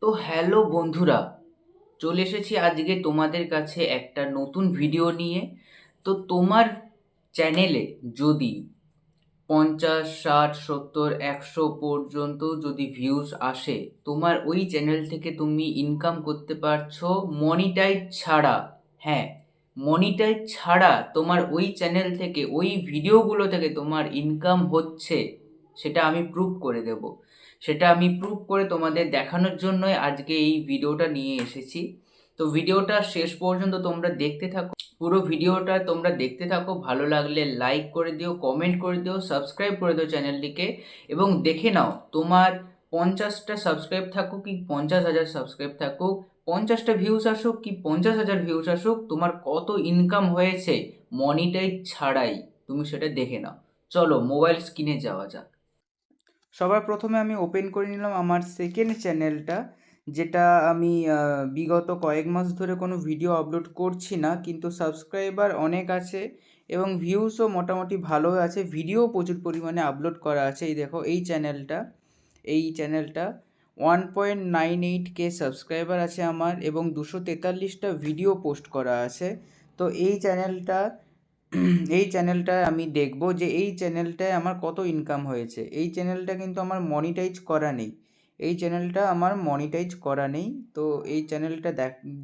তো হ্যালো বন্ধুরা, চলে এসেছি আজকে তোমাদের কাছে একটা নতুন ভিডিও নিয়ে। তো তোমার চ্যানেলে যদি 50, 60, 70, 100 পর্যন্ত যদি ভিউজ আসে, তোমার ওই চ্যানেল থেকে তুমি ইনকাম করতে পারছো মনিটাইজ ছাড়া। হ্যাঁ, মনিটাইজ ছাড়া তোমার ওই চ্যানেল থেকে, ওই ভিডিওগুলো থেকে তোমার ইনকাম হচ্ছে, সেটা আমি প্রুভ করে দেব। সেটা আমি প্রুভ করে তোমাদের দেখানোর জন্যই আজকে এই ভিডিওটা নিয়ে এসেছি। তো ভিডিওটা শেষ পর্যন্ত তোমরা দেখতে থাকো। পুরো ভিডিওটা তোমরা দেখতে থাকো, ভালো লাগলে লাইক করে দিও, কমেন্ট করে দিও, সাবস্ক্রাইব করে দিও চ্যানেলটিকে। এবং দেখে নাও, তোমার 50টা সাবস্ক্রাইব থাকুক কি 50,000 সাবস্ক্রাইব থাকুক, 50টা ভিউজ আসুক কি 50,000 ভিউজ আসুক, তোমার কত ইনকাম হয়েছে মনিটাইজ ছাড়াই, তুমি সেটা দেখে নাও। চলো মোবাইল স্ক্রিনে যাওয়া যাক। সবার প্রথমে আমি ওপেন করে নিলাম আমার সেকেন্ড চ্যানেলটা, যেটা আমি বিগত কয়েক মাস ধরে কোনো ভিডিও আপলোড করছি না, কিন্তু সাবস্ক্রাইবার অনেক আছে এবং ভিউসও মোটামুটি ভালো আছে, ভিডিও প্রচুর পরিমাণে আপলোড করা আছে। এই দেখো এই চ্যানেলটা 1.98K সাবস্ক্রাইবার আছে আমার এবং 243টা ভিডিও পোস্ট করা আছে। তো এই চ্যানেলটায় আমি দেখব যে এই চ্যানেলটায় আমার কত ইনকাম হয়েছে। এই চ্যানেলটা কিন্তু আমার মনিটাইজ করা নেই, তো এই চ্যানেলটা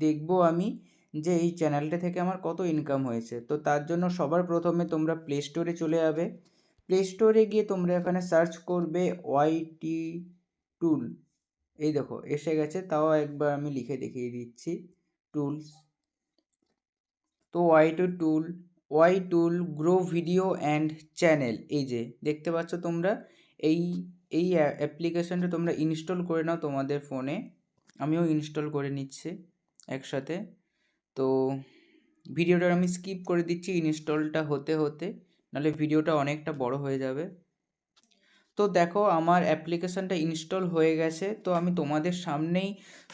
দেখবো আমি যে এই চ্যানেলটা থেকে আমার কত ইনকাম হয়েছে। তো তার জন্য সবার প্রথমে তোমরা প্লে স্টোরে চলে যাবে। প্লে স্টোরে গিয়ে তোমরা এখানে সার্চ করবে ওয়াইটি টুল। এই দেখো এসে গেছে, তাও একবার আমি লিখে দেখিয়ে দিচ্ছি, টুলস। তো why tool grow video and channel, এই যে দেখতে পাচ্ছ তোমরা, এই এই অ্যাপ্লিকেশনটা তোমরা ইনস্টল করে নাও তোমাদের ফোনে। আমিও ইনস্টল করে নিচ্ছি একসাথে। তো ভিডিওটা আমি স্কিপ করে দিচ্ছি ইনস্টলটা হতে হতে, নাহলে ভিডিওটা অনেকটা বড় হয়ে যাবে। তো দেখো আমার অ্যাপ্লিকেশানটা ইনস্টল হয়ে গেছে। তো আমি তোমাদের সামনেই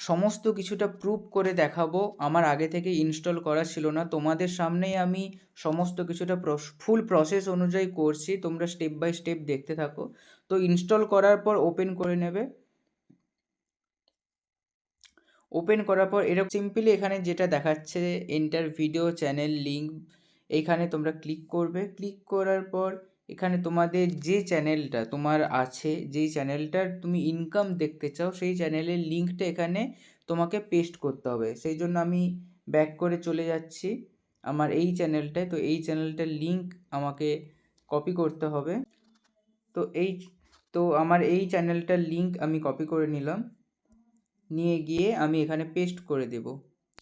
সমস্ত কিছুটা প্রুভ করে দেখাবো। আমার আগে থেকে ইনস্টল করা ছিল না, তোমাদের সামনেই আমি সমস্ত কিছুটা ফুল প্রসেস অনুযায়ী করছি, তোমরা স্টেপ বাই স্টেপ দেখতে থাকো। তো ইনস্টল করার পর ওপেন করে নেবে। ওপেন করার পর এরকম সিম্পলি এখানে যেটা দেখাচ্ছে এন্টার ভিডিও চ্যানেল লিঙ্ক, এইখানে তোমরা ক্লিক করবে। ক্লিক করার পর এখানে তোমাদের যে চ্যানেলটা তোমার আছে, যেই চ্যানেলটার তুমি ইনকাম দেখতে চাও, সেই চ্যানেলের লিঙ্কটা এখানে তোমাকে পেস্ট করতে হবে। সেই জন্য আমি ব্যাক করে চলে যাচ্ছি আমার এই চ্যানেলটায়। তো এই চ্যানেলটার লিঙ্ক আমাকে কপি করতে হবে। তো আমার এই চ্যানেলটার লিঙ্ক আমি কপি করে নিলাম, নিয়ে গিয়ে আমি এখানে পেস্ট করে দেব।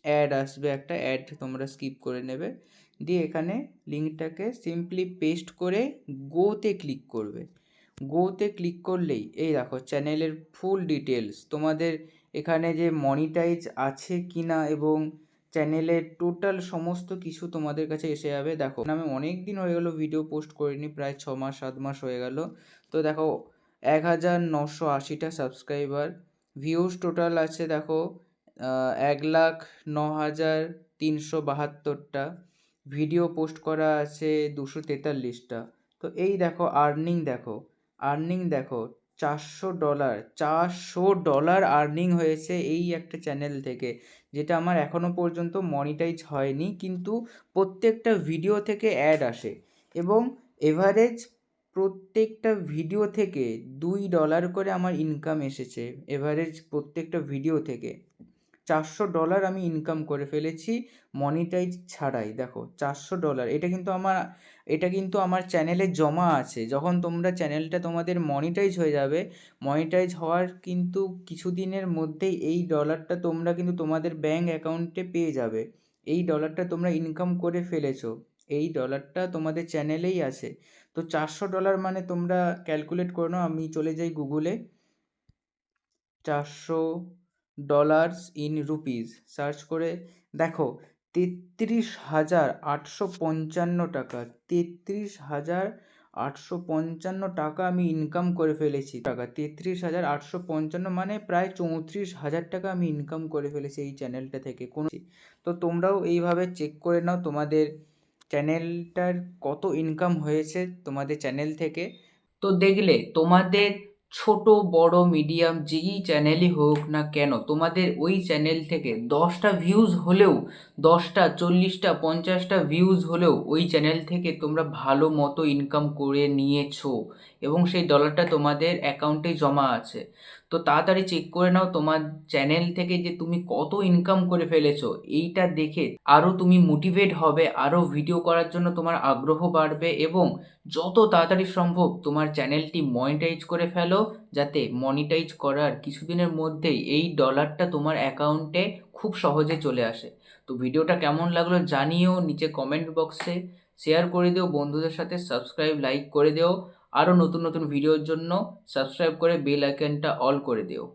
অ্যাড আসবে, একটা অ্যাড তোমরা স্কিপ করে নেবে, দিয়ে এখানে লিঙ্কটাকে সিম্পলি পেস্ট করে গোতে ক্লিক করবে। গোতে ক্লিক করলেই এই দেখো চ্যানেলের ফুল ডিটেলস, তোমাদের এখানে যে মনিটাইজ আছে কি না এবং চ্যানেলের টোটাল সমস্ত কিছু তোমাদের কাছে এসে যাবে। দেখো আমি অনেক দিন হয়ে গেল ভিডিও পোস্ট করিনি, প্রায় 6 মাস 7 মাস হয়ে গেল। তো দেখো 1980টা সাবস্ক্রাইবার, ভিউজ টোটাল আছে দেখো 1,09,372টা, ভিডিও পোস্ট করা আছে 243টা। তো এই দেখো আর্নিং দেখো $400 আর্নিং হয়েছে এই একটা চ্যানেল থেকে, যেটা আমার এখনো পর্যন্ত মনিটাইজ হয়নি, কিন্তু প্রত্যেকটা ভিডিও থেকে অ্যাড আসে এবং এভারেজ প্রত্যেকটা ভিডিও থেকে $2 করে আমার ইনকাম এসেছে। এভারেজ প্রত্যেকটা ভিডিও থেকে $400 আমি ইনকাম করে ফেলেছি মনিটাইজ ছাড়াই। দেখো $400, এটা কিন্তু আমার চ্যানেলে জমা আছে। যখন তোমরা চ্যানেলটা তোমাদের মনিটাইজ হয়ে যাবে, মনিটাইজ হওয়ার কিন্তু কিছুদিনের মধ্যেই এই ডলারটা তোমরা কিন্তু তোমাদের ব্যাঙ্ক অ্যাকাউন্টে পেয়ে যাবে। এই ডলারটা তোমরা ইনকাম করে ফেলেছো, এই ডলারটা তোমাদের চ্যানেলেই আছে। তো $400 মানে তোমরা ক্যালকুলেট করে নাও। আমি চলে যাই গুগলে, $400 সার্চ করে দেখো 33,855 টাকা, 33,855 টাকা আমি ইনকাম করে ফেলেছি। 33,855 মানে প্রায় 34,000 টাকা আমি ইনকাম করে ফেলেছি এই চ্যানেলটা থেকে। তো তোমরাও এইভাবে চেক করে নাও তোমাদের চ্যানেলটার কত ইনকাম হয়েছে তোমাদের চ্যানেল থেকে। তো দেখলে তোমাদের ছোট বড় মিডিয়াম যেই চ্যানেলই হোক না কেন, তোমাদের ওই চ্যানেল থেকে 10টা ভিউজ হলেও, 10টা 40টা 50টা ভিউজ হলেও ওই চ্যানেল থেকে তোমরা ভালো মতো ইনকাম করে নিয়েছো এবং সেই ডলারটা তোমাদের অ্যাকাউন্টে জমা আছে। তো তাড়াতাড়ি চেক করে নাও তোমার চ্যানেল থেকে যে তুমি কত ইনকাম করে ফেলেছো। এইটা দেখে আরও তুমি মোটিভেট হবে, আরও ভিডিও করার জন্য তোমার আগ্রহ বাড়বে এবং যত তাড়াতাড়ি সম্ভব তোমার চ্যানেলটি মনিটাইজ করে ফেলো, যাতে মনিটাইজ করার কিছুদিনের মধ্যেই এই ডলারটা তোমার অ্যাকাউন্টে খুব সহজে চলে আসে। তো ভিডিওটা কেমন লাগলো জানিও, নিচে কমেন্ট বক্সে শেয়ার করে দিও বন্ধুদের সাথে, সাবস্ক্রাইব লাইক করে দিও। আরও নতুন নতুন ভিডিওর জন্য সাবস্ক্রাইব করে বেল আইকনটা অল করে দিও।